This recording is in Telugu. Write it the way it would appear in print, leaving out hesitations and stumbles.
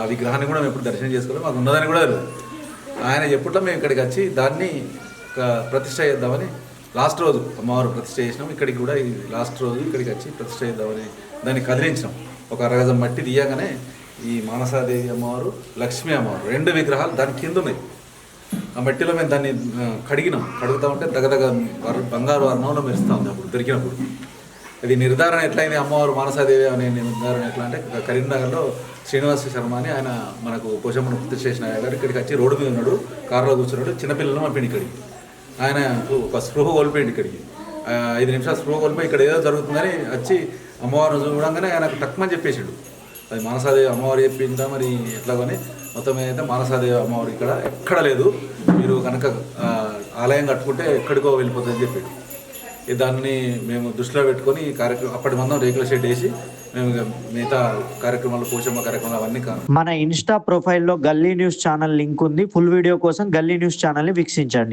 ఆ విగ్రహాన్ని కూడా మేము ఎప్పుడు దర్శనం చేసుకోవాలి, మాకు ఉన్నదని కూడా తెలియదు. ఆయన ఎప్పట్లో మేము ఇక్కడికి వచ్చి దాన్ని ప్రతిష్ట చేద్దామని లాస్ట్ రోజు అమ్మవారు ప్రతిష్ట చేసినాం. ఇక్కడికి కూడా ఈ లాస్ట్ రోజు ఇక్కడికి వచ్చి ప్రతిష్ట చేద్దామని దాన్ని కదిలించినాం. ఒక అరగజం మట్టి తీయగానే ఈ మానసాదేవి అమ్మవారు, లక్ష్మీ అమ్మవారు 2 విగ్రహాలు దాని కింద ఉన్నాయి. ఆ మట్టిలో మేము దాన్ని కడిగినాం. కడుగుతూ ఉంటే దగదగ బంగారు వర్ణంలో మెరుస్తూ ఉంది. అప్పుడు దొరికినప్పుడు అది నిర్ధారణ ఎట్లయింది అమ్మవారు మానసాదేవి అనే నిర్ధారణ ఎట్లా అంటే, కరీంనగర్లో శ్రీనివాస శర్మ అని ఆయన మనకు పోషమ్మను ప్రతిష్ఠ చేసిన గారు ఇక్కడికి వచ్చి రోడ్డు మీద ఉన్నాడు, కారులో కూర్చున్నాడు. చిన్నపిల్లలు పంపిండి ఇక్కడికి. ఆయన ఒక స్పృహ కోల్పోయింది. ఇక్కడికి 5 నిమిషాలు స్పృహ కోల్పోయి ఇక్కడ ఏదో జరుగుతుందని వచ్చి అమ్మవారిని చూడంగానే ఆయనకు తక్కువని చెప్పేసాడు. అది మానసాదేవి అమ్మవారు చెప్పిందా మరి ఎట్లా కానీ మొత్తం అయితే మానసాదేవి అమ్మవారు ఇక్కడ ఎక్కడ లేదు, మీరు కనుక ఆలయం కట్టుకుంటే ఎక్కడికో వెళ్ళిపోతుందని చెప్పాడు. దాన్ని మేము దృష్టిలో పెట్టుకొని ఈ కార్యక్రమం అప్పటి మందం రేకుల షెడ్ వేసి మేము మిగతా కార్యక్రమాలు, పోషమ్మ కార్యక్రమాలు అవన్నీ మన ఇన్స్టా ప్రొఫైల్లో గల్లీ న్యూస్ ఛానల్ లింక్ ఉంది. ఫుల్ వీడియో కోసం గల్లీ న్యూస్ ఛానల్ని వీక్షించండి.